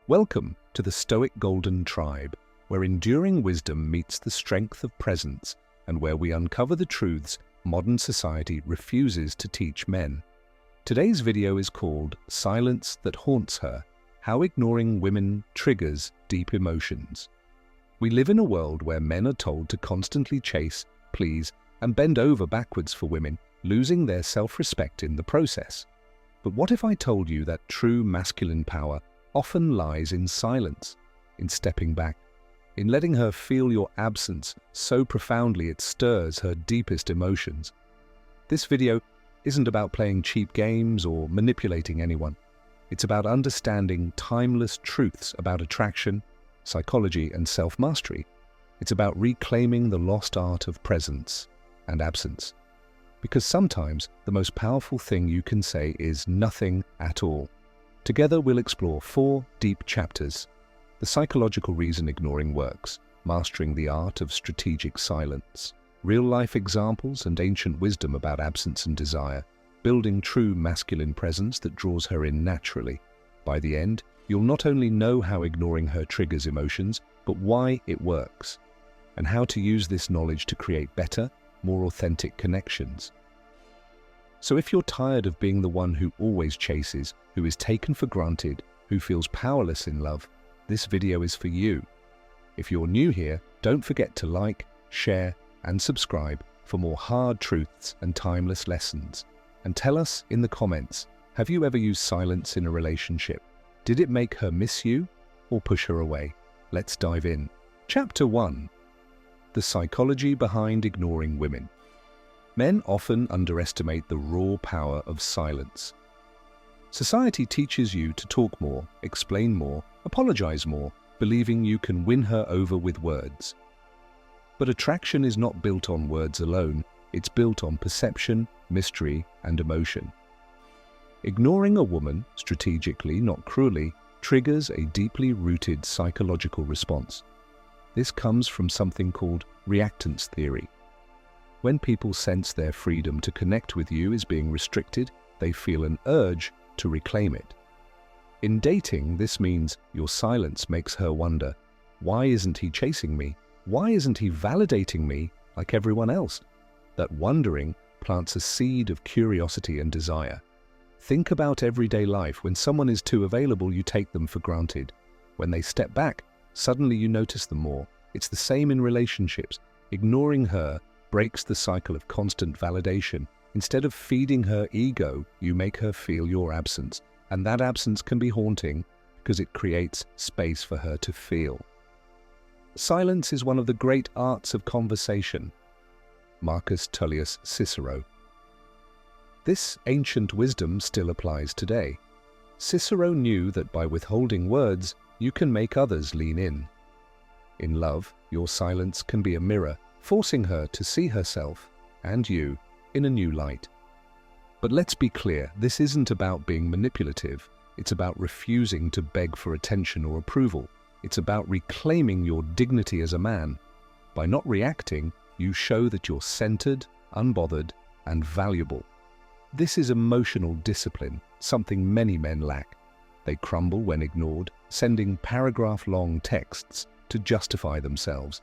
Welcome to the Stoic Golden Tribe, where enduring wisdom meets the strength of presence and where we uncover the truths modern society refuses to teach men. Today's video is called Silence That Haunts Her: How Ignoring Women Triggers Deep Emotions. We live in a world where men are told to constantly chase, please, and bend over backwards for women, losing their self-respect in the process. But what if I told you that true masculine power often lies in silence, in stepping back, in letting her feel your absence so profoundly it stirs her deepest emotions? This video isn't about playing cheap games or manipulating anyone. It's about understanding timeless truths about attraction, psychology, and self-mastery. It's about reclaiming the lost art of presence and absence. Because sometimes the most powerful thing you can say is nothing at all. Together we'll explore 4 deep chapters: the psychological reason ignoring works, mastering the art of strategic silence, real-life examples and ancient wisdom about absence and desire, building true masculine presence that draws her in naturally. By the end, you'll not only know how ignoring her triggers emotions, but why it works, and how to use this knowledge to create better, more authentic connections. So if you're tired of being the one who always chases, who is taken for granted, who feels powerless in love, this video is for you. If you're new here, don't forget to like, share, and subscribe for more hard truths and timeless lessons. And tell us in the comments, have you ever used silence in a relationship? Did it make her miss you or push her away? Let's dive in. Chapter 1. The psychology behind ignoring women. Men often underestimate the raw power of silence. Society teaches you to talk more, explain more, apologize more, believing you can win her over with words. But attraction is not built on words alone, it's built on perception, mystery, and emotion. Ignoring a woman, strategically, not cruelly, triggers a deeply rooted psychological response. This comes from something called reactance theory. When people sense their freedom to connect with you is being restricted, they feel an urge to reclaim it. In dating, this means your silence makes her wonder, why isn't he chasing me? Why isn't he validating me like everyone else? That wondering plants a seed of curiosity and desire. Think about everyday life. When someone is too available, you take them for granted. When they step back, suddenly you notice them more. It's the same in relationships. Ignoring her breaks the cycle of constant validation. Instead of feeding her ego, you make her feel your absence. And that absence can be haunting because it creates space for her to feel. Silence is one of the great arts of conversation. Marcus Tullius Cicero. This ancient wisdom still applies today. Cicero knew that by withholding words, you can make others lean in. In love, your silence can be a mirror, forcing her to see herself and you in a new light. But let's be clear, this isn't about being manipulative. It's about refusing to beg for attention or approval. It's about reclaiming your dignity as a man. By not reacting, you show that you're centered, unbothered, and valuable. This is emotional discipline, something many men lack. They crumble when ignored, sending paragraph-long texts to justify themselves.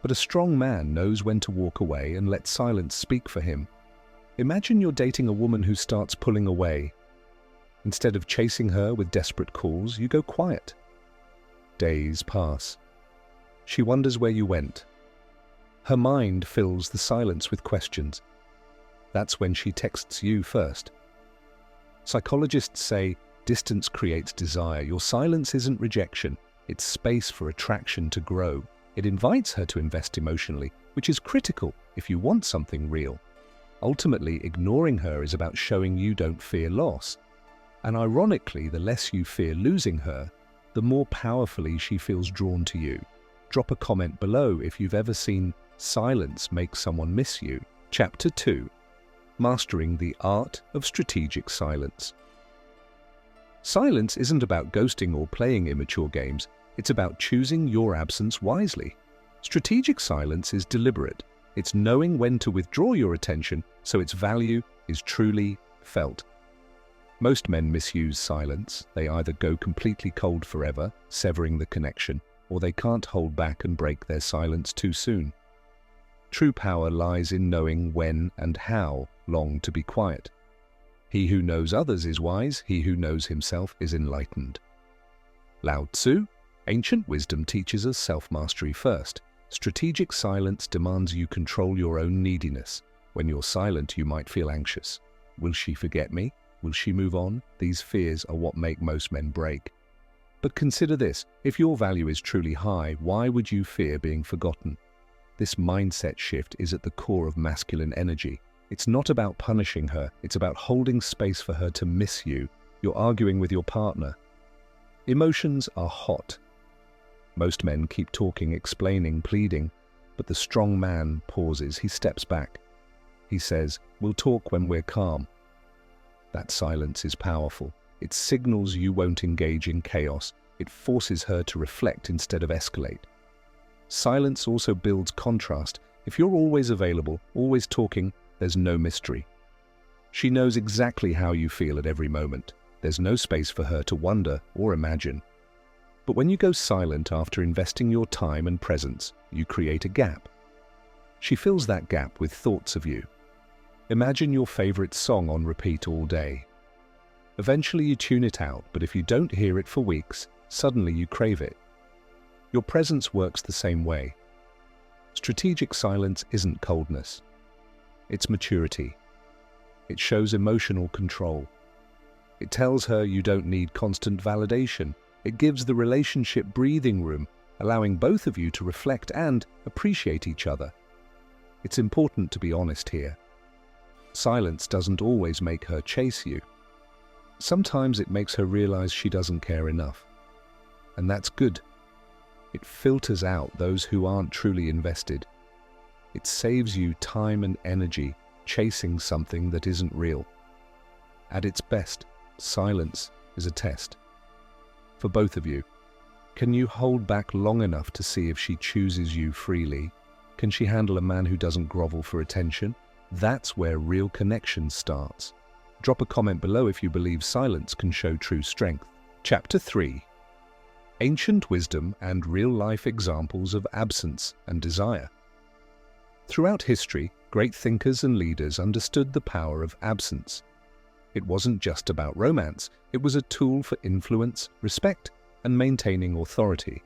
But a strong man knows when to walk away and let silence speak for him. Imagine you're dating a woman who starts pulling away. Instead of chasing her with desperate calls, you go quiet. Days pass. She wonders where you went. Her mind fills the silence with questions. That's when she texts you first. Psychologists say distance creates desire. Your silence isn't rejection. It's space for attraction to grow. It invites her to invest emotionally, which is critical if you want something real. Ultimately, ignoring her is about showing you don't fear loss. And ironically, the less you fear losing her, the more powerfully she feels drawn to you. Drop a comment below if you've ever seen silence make someone miss you. Chapter 2. Mastering the art of strategic silence. Silence isn't about ghosting or playing immature games. It's about choosing your absence wisely. Strategic silence is deliberate. It's knowing when to withdraw your attention so its value is truly felt. Most men misuse silence. They either go completely cold forever, severing the connection, or they can't hold back and break their silence too soon. True power lies in knowing when and how long to be quiet. He who knows others is wise, he who knows himself is enlightened. Lao Tzu, ancient wisdom, teaches us self-mastery first. Strategic silence demands you control your own neediness. When you're silent, you might feel anxious. Will she forget me? Will she move on? These fears are what make most men break. But consider this, if your value is truly high, why would you fear being forgotten? This mindset shift is at the core of masculine energy. It's not about punishing her, it's about holding space for her to miss you. You're arguing with your partner. Emotions are hot. Most men keep talking, explaining, pleading, but the strong man pauses, he steps back. He says, "We'll talk when we're calm." That silence is powerful. It signals you won't engage in chaos. It forces her to reflect instead of escalate. Silence also builds contrast. If you're always available, always talking, there's no mystery. She knows exactly how you feel at every moment. There's no space for her to wonder or imagine. But when you go silent after investing your time and presence, you create a gap. She fills that gap with thoughts of you. Imagine your favorite song on repeat all day. Eventually you tune it out, but if you don't hear it for weeks, suddenly you crave it. Your presence works the same way. Strategic silence isn't coldness. It's maturity. It shows emotional control. It tells her you don't need constant validation. It gives the relationship breathing room, allowing both of you to reflect and appreciate each other. It's important to be honest here. Silence doesn't always make her chase you. Sometimes it makes her realize she doesn't care enough. And that's good. It filters out those who aren't truly invested. It saves you time and energy chasing something that isn't real. At its best, silence is a test. For both of you, can you hold back long enough to see if she chooses you freely? Can she handle a man who doesn't grovel for attention? That's where real connection starts. Drop a comment below if you believe silence can show true strength. Chapter 3. Ancient Wisdom and Real-Life Examples of Absence and Desire. Throughout history, great thinkers and leaders understood the power of absence. It wasn't just about romance, it was a tool for influence, respect, and maintaining authority.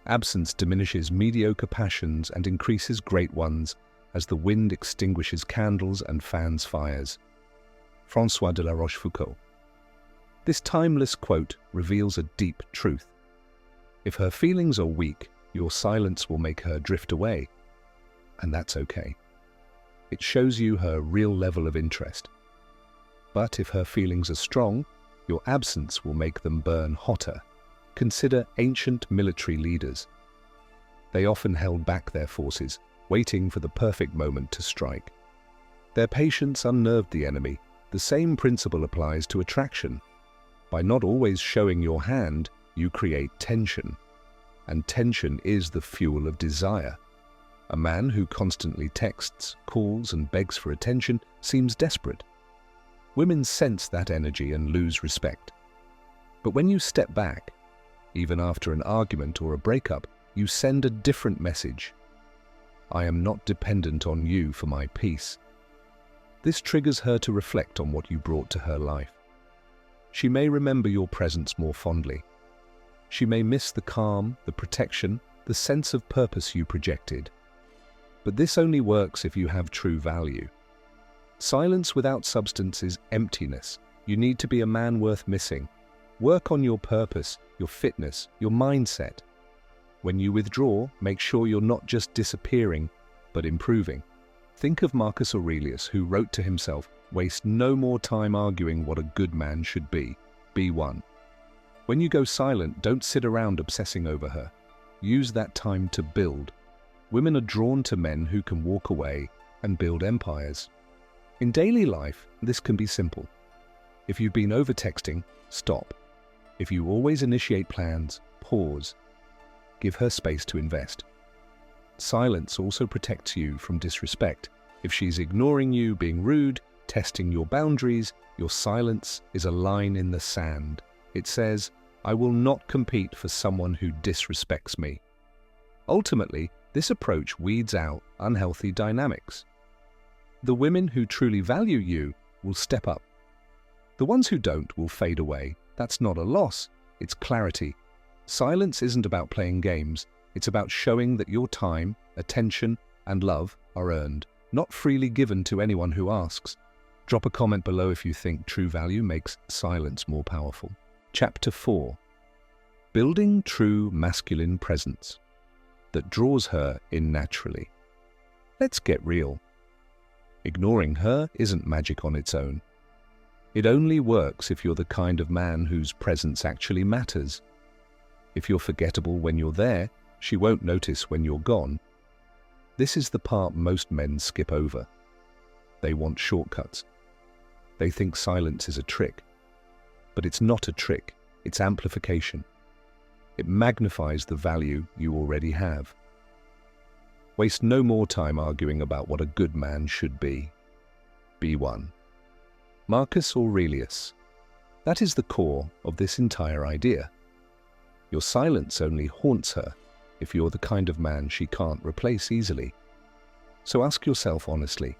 Absence diminishes mediocre passions and increases great ones, as the wind extinguishes candles and fans fires. François de la Rochefoucauld. This timeless quote reveals a deep truth. If her feelings are weak, your silence will make her drift away. And that's okay. It shows you her real level of interest. But if her feelings are strong, your absence will make them burn hotter. Consider ancient military leaders. They often held back their forces, waiting for the perfect moment to strike. Their patience unnerved the enemy. The same principle applies to attraction. By not always showing your hand, you create tension. And tension is the fuel of desire. A man who constantly texts, calls, and begs for attention seems desperate. Women sense that energy and lose respect. But when you step back, even after an argument or a breakup, you send a different message. I am not dependent on you for my peace. This triggers her to reflect on what you brought to her life. She may remember your presence more fondly. She may miss the calm, the protection, the sense of purpose you projected. But this only works if you have true value. Silence without substance is emptiness. You need to be a man worth missing. Work on your purpose, your fitness, your mindset. When you withdraw, make sure you're not just disappearing, but improving. Think of Marcus Aurelius, who wrote to himself, "Waste no more time arguing what a good man should be. Be one." When you go silent, don't sit around obsessing over her. Use that time to build. Women are drawn to men who can walk away and build empires. In daily life, this can be simple. If you've been over-texting, stop. If you always initiate plans, pause. Give her space to invest. Silence also protects you from disrespect. If she's ignoring you, being rude, testing your boundaries, Your silence is a line in the sand. It says, "I will not compete for someone who disrespects me." Ultimately, this approach weeds out unhealthy dynamics. The women who truly value you will step up. The ones who don't will fade away. That's not a loss, it's clarity. Silence isn't about playing games, it's about showing that your time, attention, and love are earned, not freely given to anyone who asks. Drop a comment below if you think true value makes silence more powerful. Chapter 4. Building true masculine presence that draws her in naturally. Let's get real. Ignoring her isn't magic on its own. It only works if you're the kind of man whose presence actually matters. If you're forgettable when you're there, she won't notice when you're gone. This is the part most men skip over. They want shortcuts. They think silence is a trick. But it's not a trick, it's amplification. It magnifies the value you already have. Waste no more time arguing about what a good man should be. Be one. Marcus Aurelius. That is the core of this entire idea. Your silence only haunts her if you're the kind of man she can't replace easily. So ask yourself honestly,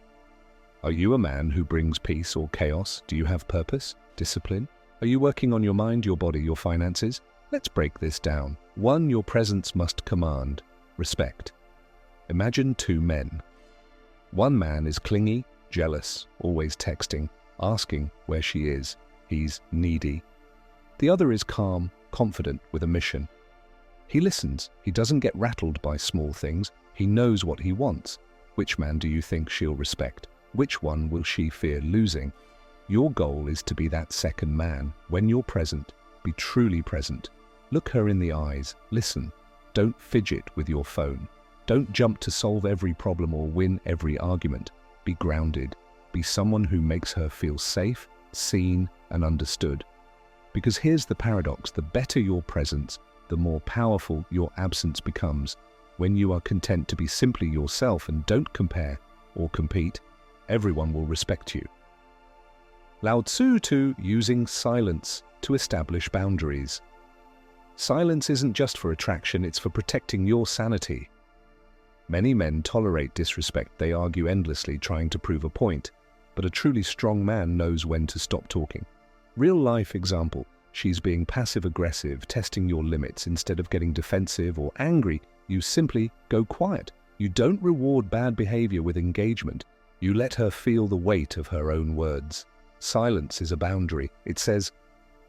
are you a man who brings peace or chaos? Do you have purpose, discipline? Are you working on your mind, your body, your finances? Let's break this down. 1. Your presence must command respect. Imagine 2 men. One man is clingy, jealous, always texting, asking where she is. He's needy. The other is calm, confident, with a mission. He listens. He doesn't get rattled by small things. He knows what he wants. Which man do you think she'll respect? Which one will she fear losing? Your goal is to be that second man. When you're present, be truly present. Look her in the eyes. Listen. Don't fidget with your phone. Don't jump to solve every problem or win every argument. Be grounded. Be someone who makes her feel safe, seen, and understood. Because here's the paradox. The better your presence, the more powerful your absence becomes. When you are content to be simply yourself and don't compare or compete, everyone will respect you. Lao Tzu 2. Using silence to establish boundaries. Silence isn't just for attraction, it's for protecting your sanity. Many men tolerate disrespect. They argue endlessly, trying to prove a point. But a truly strong man knows when to stop talking. Real-life example. She's being passive-aggressive, testing your limits. Instead of getting defensive or angry, you simply go quiet. You don't reward bad behavior with engagement. You let her feel the weight of her own words. Silence is a boundary. It says,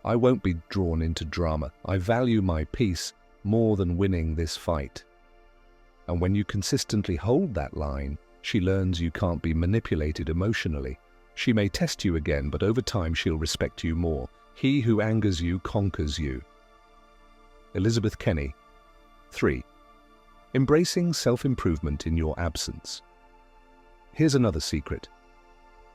I won't be drawn into drama. I value my peace more than winning this fight. And when you consistently hold that line, she learns you can't be manipulated emotionally. She may test you again, but over time she'll respect you more. He who angers you conquers you. Elizabeth Kenny. 3. Embracing self-improvement in your absence. Here's another secret.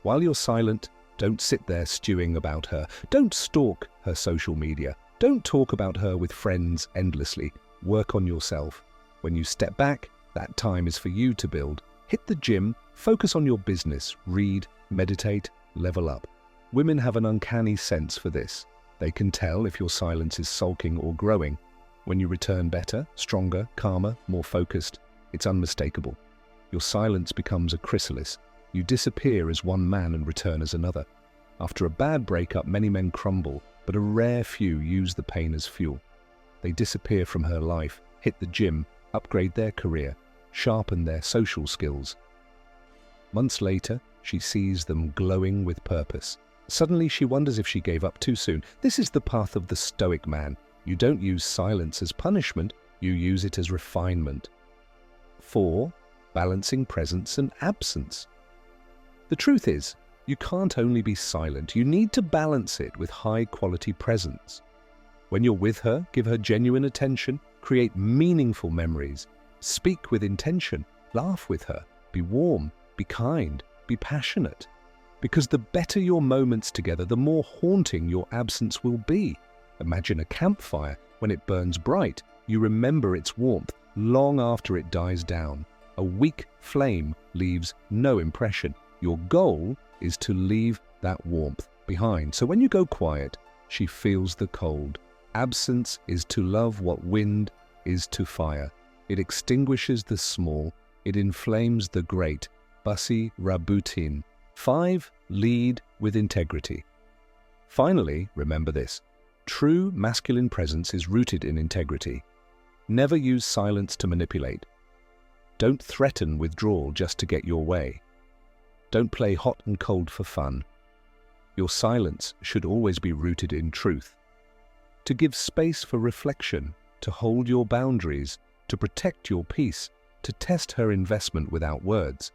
While you're silent, don't sit there stewing about her. Don't stalk her social media. Don't talk about her with friends endlessly. Work on yourself. When you step back, that time is for you to build. Hit the gym, focus on your business, read, meditate, level up. Women have an uncanny sense for this. They can tell if your silence is sulking or growing. When you return better, stronger, calmer, more focused, it's unmistakable. Your silence becomes a chrysalis. You disappear as one man and return as another. After a bad breakup, many men crumble, but a rare few use the pain as fuel. They disappear from her life, hit the gym, upgrade their career, sharpen their social skills. Months later, she sees them glowing with purpose. Suddenly, she wonders if she gave up too soon. This is the path of the Stoic man. You don't use silence as punishment, you use it as refinement. 4. Balancing presence and absence. The truth is, you can't only be silent, you need to balance it with high-quality presence. When you're with her, give her genuine attention, create meaningful memories, speak with intention, laugh with her, be warm, be kind, be passionate. Because the better your moments together, the more haunting your absence will be. Imagine a campfire. When it burns bright, you remember its warmth long after it dies down. A weak flame leaves no impression. Your goal is to leave that warmth behind. So when you go quiet, she feels the cold. Absence is to love what wind is to fire. It extinguishes the small, it inflames the great. Bussy Rabutin. 5. Lead with integrity. Finally, remember this. True masculine presence is rooted in integrity. Never use silence to manipulate. Don't threaten withdrawal just to get your way. Don't play hot and cold for fun. Your silence should always be rooted in truth. To give space for reflection, to hold your boundaries, to protect your peace, to test her investment without words.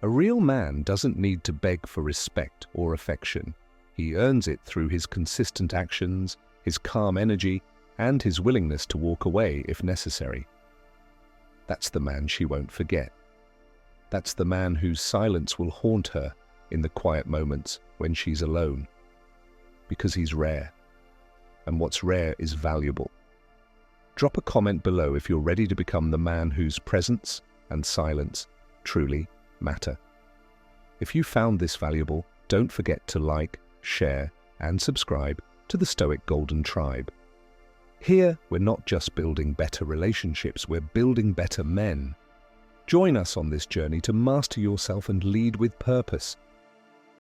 A real man doesn't need to beg for respect or affection. He earns it through his consistent actions, his calm energy, and his willingness to walk away if necessary. That's the man she won't forget. That's the man whose silence will haunt her in the quiet moments when she's alone. Because he's rare. And what's rare is valuable. Drop a comment below if you're ready to become the man whose presence and silence truly matter. If you found this valuable, don't forget to like, share, and subscribe to the Stoic Golden Tribe. Here, we're not just building better relationships, we're building better men. Join us on this journey to master yourself and lead with purpose.